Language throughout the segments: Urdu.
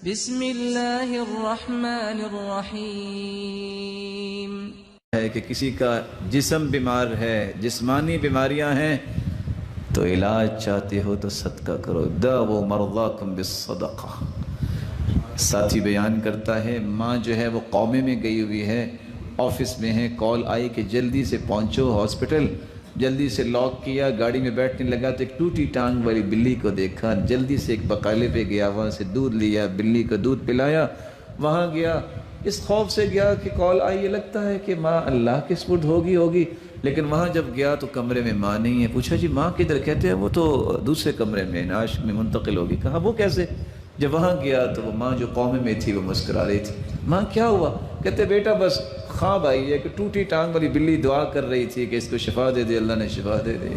بسم اللہ الرحمن الرحیم ہے کہ کسی کا جسم بیمار ہے، جسمانی بیماریاں ہیں تو علاج چاہتے ہو تو صدقہ کرو، داؤوا مرضاکم بالصدقہ۔ ساتھی بیان کرتا ہے ماں جو ہے وہ قومے میں گئی ہوئی ہے، آفس میں ہے، کال آئی کہ جلدی سے پہنچو ہاسپٹل، جلدی سے لاک کیا، گاڑی میں بیٹھنے لگا تو ایک ٹوٹی ٹانگ والی بلی کو دیکھا، جلدی سے ایک بقالے پہ گیا، وہاں سے دودھ لیا، بلی کو دودھ پلایا، وہاں گیا، اس خوف سے گیا کہ کال آئی، یہ لگتا ہے کہ ماں اللہ کے سپرد ہوگی، لیکن وہاں جب گیا تو کمرے میں ماں نہیں ہے، پوچھا جی ماں کدھر؟ کہتے ہیں وہ تو دوسرے کمرے میں نعش میں منتقل ہوگی۔ کہا وہ کیسے؟ جب وہاں گیا تو وہ ماں جو قومے میں تھی وہ مسکرا رہی تھی۔ ماں کیا ہوا؟ کہتے بیٹا بس خواب آئی ہے کہ ٹوٹی ٹانگ والی بلی دعا کر رہی تھی کہ اس کو شفا دے دے، اللہ نے شفا دے دی۔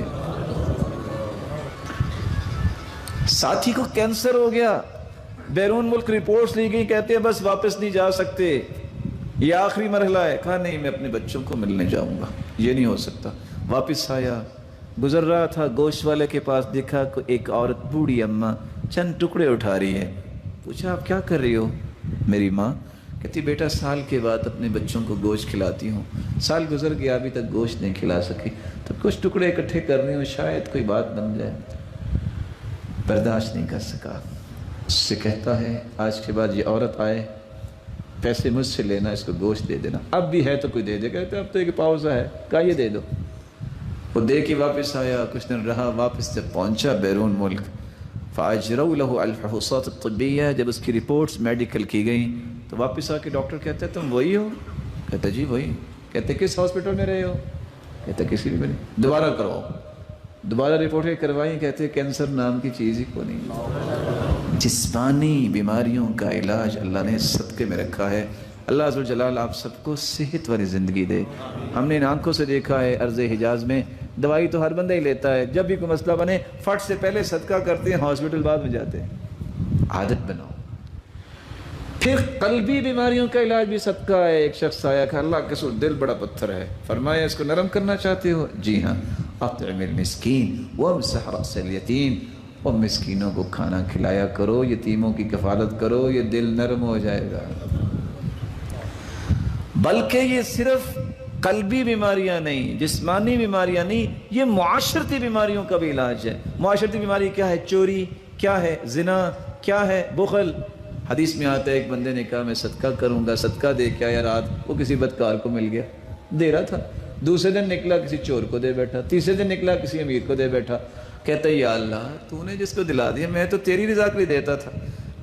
ساتھی کو کینسر ہو گیا، بیرون ملک رپورٹس لی گئی، کہتے ہیں بس واپس نہیں جا سکتے، یہ آخری مرحلہ ہے۔ کہا نہیں میں اپنے بچوں کو ملنے جاؤں گا، یہ نہیں ہو سکتا۔ واپس آیا، گزر رہا تھا، گوشت والے کے پاس دیکھا کہ ایک عورت بوڑھی اماں چند ٹکڑے اٹھا رہی ہے۔ پوچھا آپ کیا کر رہی ہو؟ میری ماں کہتی بیٹا سال کے بعد اپنے بچوں کو گوشت کھلاتی ہوں، سال گزر گیا ابھی تک گوشت نہیں کھلا سکی، تو کچھ ٹکڑے اکٹھے کر رہی ہوں شاید کوئی بات بن جائے۔ برداشت نہیں کر سکا، اس سے کہتا ہے آج کے بعد یہ عورت آئے پیسے مجھ سے لینا، اس کو گوشت دے دینا، اب بھی ہے تو کوئی دے دے۔ کہتے اب تو ایک پاؤزہ ہے، کہا یہ دے دو۔ وہ دے کے واپس آیا، کچھ دن رہا، واپس جب پہنچا بیرون ملک، فَأَجْرَوْا لَهُ الْفَحُوصَاتِ الطِّبِّيَّةِ، جب اس کی رپورٹس میڈیکل کی گئیں تو واپس آ کے ڈاکٹر کہتے تم وہی ہو؟ کہتے جی وہی۔ کہتے کس ہاسپٹل میں رہے ہو؟ کہتے کسی بھی نہیں۔ دوبارہ کرواؤ، دوبارہ رپورٹیں کروائیں، کہتے کینسر نام کی چیز ہی کو نہیں۔ جسمانی بیماریوں کا علاج اللہ نے صدقے میں رکھا ہے۔ اللہ عز و جلال آپ سب کو صحت والی زندگی دے۔ ہم نے ان آنکھوں سے دیکھا ہے ارض حجاز میں دوائی تو ہر بندہ ہی لیتا ہے، جب بھی کوئی مسئلہ بنے فٹ سے پہلے صدقہ کرتے ہیں، ہاسپٹل بعد میں جاتے ہیں۔ عادت بناؤ۔ پھر قلبی بیماریوں کا علاج بھی صدقہ ہے۔ ایک شخص آیا کہ اللہ کے ساتھ دل بڑا پتھر ہے، فرمایا اس کو نرم کرنا چاہتے ہو؟ جی ہاں، اطعم المسکین وامسح رأس الیتیم، اور مسکینوں کو کھانا کھلایا کرو، یتیموں کی کفالت کرو، یہ دل نرم ہو جائے گا۔ بلکہ یہ صرف قلبی بیماریاں نہیں، جسمانی بیماریاں نہیں، یہ معاشرتی بیماریوں کا بھی علاج ہے۔ معاشرتی بیماری کیا ہے؟ چوری، کیا ہے؟ زنا، کیا ہے؟ بخل۔ حدیث میں آتا ہے ایک بندے نے کہا میں صدقہ کروں گا، صدقہ دے کے آیا، رات وہ کسی بدکار کو مل گیا، دے رہا تھا، دوسرے دن نکلا کسی چور کو دے بیٹھا، تیسرے دن نکلا کسی امیر کو دے بیٹھا۔ کہتا ہے یا اللہ تو نے جس کو دلا دیا، میں تو تیری رضا کے لیے دیتا تھا۔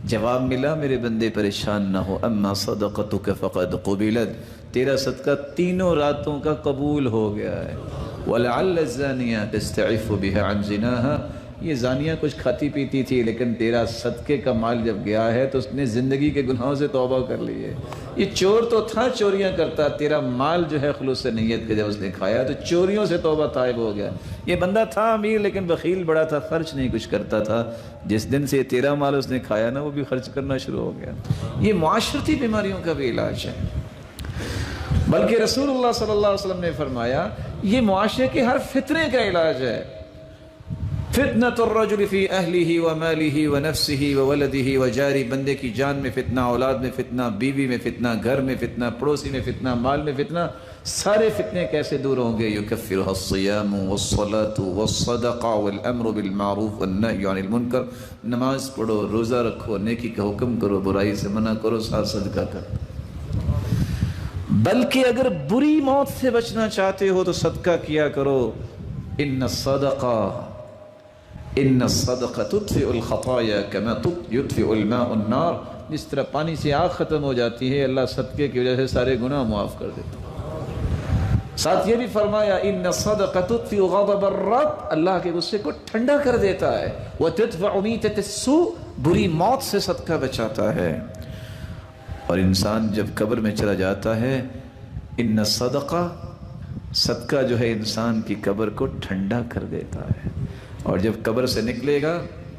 جواب ملا میرے بندے پریشان نہ ہو، اما صدقتک فقد قبلت، تیرا صدقہ تینوں راتوں کا قبول ہو گیا ہے۔ وَلَعَلَّ الزَّانِيَةَ تَسْتَعِفُّ بِهَا عَنْ زِنَاهَا، یہ زانیہ کچھ کھاتی پیتی تھی لیکن تیرا صدقے کا مال جب گیا ہے تو اس نے زندگی کے گناہوں سے توبہ کر لی ہے۔ یہ چور تو تھا چوریاں کرتا، تیرا مال جو ہے خلوص نیت کے جب اس نے کھایا تو چوریوں سے توبہ طائب ہو گیا۔ یہ بندہ تھا امیر لیکن بخیل بڑا تھا، خرچ نہیں کچھ کرتا تھا، جس دن سے تیرا مال اس نے کھایا نا وہ بھی خرچ کرنا شروع ہو گیا۔ یہ معاشرتی بیماریوں کا بھی علاج ہے۔ بلکہ رسول اللہ صلی اللہ علیہ وسلم نے فرمایا یہ معاشرے کے ہر فتنے کا علاج ہے۔ فتنۃ الرجل فی اہلہ ومالہ ونفسہ وولدہ وجارہ، بندے کی جان میں فتنہ، اولاد میں فتنہ، بیوی میں فتنہ، گھر میں فتنہ، پڑوسی میں فتنہ، مال میں فتنہ، سارے فتنے کیسے دور ہوں گے؟ یکفرھا الصیام والصلاۃ والصدقہ والامر بالمعروف والنہی عن المنکر، نماز پڑھو، روزہ رکھو، نیکی کا حکم کرو، برائی سے منع کرو، ساتھ صدقہ کرو۔ بلکہ اگر بری موت سے بچنا چاہتے ہو تو صدقہ کیا کرو۔ ان الصدقہ تطفئ الخطایا کما یطفئ الماء النار، جس طرح پانی سے آگ ختم ہو جاتی ہے اللہ صدقے کی وجہ سے سارے گناہ معاف کر دیتا ہے۔ ساتھ یہ بھی فرمایا ان الصدقہ تطفئ غضب الرب، اللہ کے غصے کو ٹھنڈا کر دیتا ہے، وتدفع میتۃ السوء، بری موت سے صدقہ بچاتا ہے۔ اور انسان جب قبر میں چلا جاتا ہے ان الصدقہ، صدقہ جو ہے انسان کی قبر کو ٹھنڈا کر دیتا ہے، اور جب قبر سے نکلے گا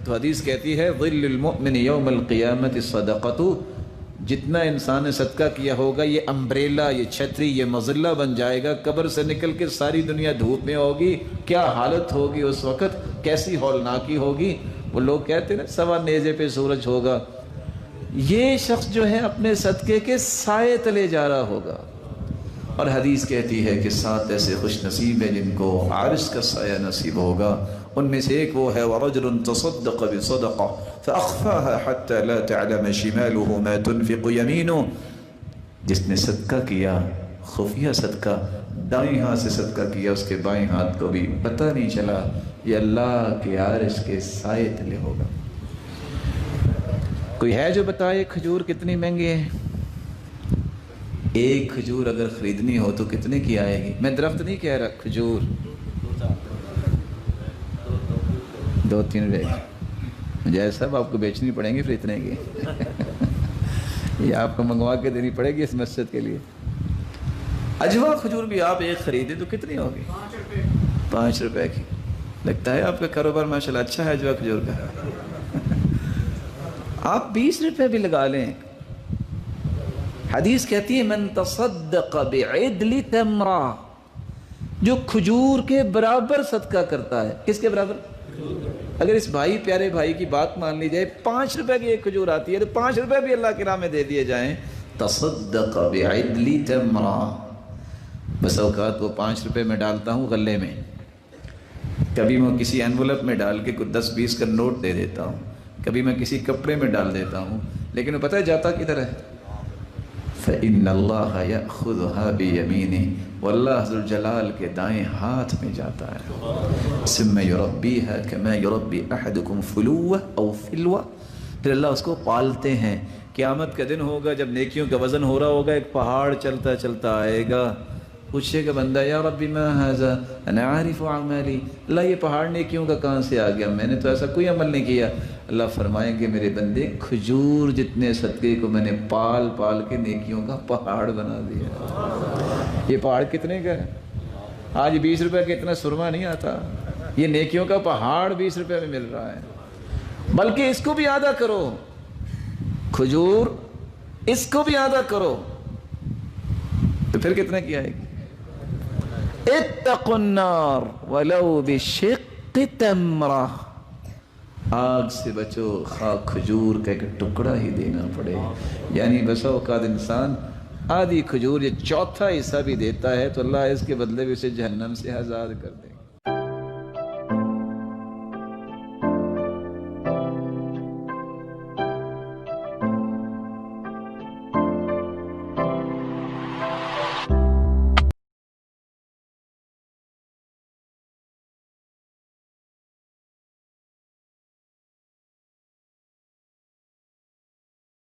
تو حدیث کہتی ہے ظل المؤمن یوم القیامت صدقۃ، جتنا انسان نے صدقہ کیا ہوگا یہ امبریلا، یہ چھتری، یہ مظلہ بن جائے گا۔ قبر سے نکل کے ساری دنیا دھوپ میں ہوگی، کیا حالت ہوگی اس وقت، کیسی ہولناکی ہوگی۔ وہ لوگ کہتے ہیں نا سوا نیزے پہ سورج ہوگا، یہ شخص جو ہے اپنے صدقے کے سائے تلے جا رہا ہوگا. اور حدیث کہتی ہے کہ 7 ایسے خوش نصیب ہیں جن کو عرش کا سایہ نصیب ہوگا. ان میں سے ایک وہ ہے وَرَجُلٌ تَصَدَّقَ بِصَدَقَةٍ فَأَخْفَاهَا حَتَّى لَا تَعْلَمَ شِمَالُهُ مَا تُنْفِقُ يَمِينُهُ. جس نے صدقہ کیا خفیہ صدقہ، دائیں ہاتھ سے صدقہ کیا، اس کے بائیں ہاتھ کو بھی پتہ نہیں چلا، یہ اللہ کے عرش کے سائے تلے ہوگا. کوئی ہے جو بتائے کھجور کتنی مہنگی ہے؟ ایک کھجور اگر خریدنی ہو تو کتنے کی آئے گی؟ میں درخت نہیں کہہ رہا، کھجور 2-3 روپے کی. مجھے صاحب آپ کو بیچنی پڑیں گی پھر اتنے کی یہ آپ کو منگوا کے دینی پڑے گی اس مسجد کے لیے. اجوا کھجور بھی آپ ایک خریدیں تو کتنی ہوگی؟ 5 روپے کی. لگتا ہے آپ کا کاروبار ماشاءاللہ اچھا ہے اجوا کھجور کا. آپ 20 روپے بھی لگا لیں. حدیث کہتی ہے من تصدق بعدل تمرہ، جو کھجور کے برابر صدقہ کرتا ہے. کس کے برابر؟ اگر اس بھائی پیارے بھائی کی بات مان لی جائے 5 روپے کی ایک کھجور آتی ہے تو 5 روپے بھی اللہ کی راہ میں دے دیے جائیں. تصدق بعدل تمرہ. بس اوقات وہ 5 روپے میں ڈالتا ہوں غلے میں، کبھی میں کسی انولپ میں ڈال کے 10-20 کا نوٹ دے دیتا ہوں، کبھی میں کسی کپڑے میں ڈال دیتا ہوں، لیکن وہ پتہ ہے جاتا کدھر ہے؟ فَإِنَّ اللَّهَ يَأْخُذُهَا بِيَمِينِهِ، واللہ ذوالجلال کے دائیں ہاتھ میں جاتا ہے. ثُمَّ يُرَبِّيهَا كَمَا يُرَبِّي أَحَدُكُمْ فُلُوَّةً أَوْ فِلْوَةً. پھر اللہ اس کو پالتے ہیں. قیامت کا دن ہوگا جب نیکیوں کا وزن ہو رہا ہوگا، ایک پہاڑ چلتا چلتا آئے گا. پوچھے گا بندہ یا ربی ما ھذا انا عارف اعمالی، اللہ یہ پہاڑ نیکیوں کا کہاں سے آ گیا، میں نے تو ایسا کوئی عمل نہیں کیا. اللہ فرمائیں گے میرے بندے کھجور جتنے صدقے کو میں نے پال پال کے نیکیوں کا پہاڑ بنا دیا. یہ پہاڑ کتنے کا ہے؟ آج 20 روپے کا اتنا سرما نہیں آتا، یہ نیکیوں کا پہاڑ 20 روپے میں مل رہا ہے. بلکہ اس کو بھی آدھا کرو، کھجور اس کو بھی آدھا کرو تو پھر کتنے کی آئے گی؟ اتقوا النار ولو بشق تمرہ. آگ سے بچو خواہ کھجور کا ایک ٹکڑا ہی دینا پڑے. یعنی بسا اوقات انسان آدھی کھجور یہ 1/4 حصہ بھی دیتا ہے تو اللہ اس کے بدلے بھی اسے جہنم سے آزاد کر دے.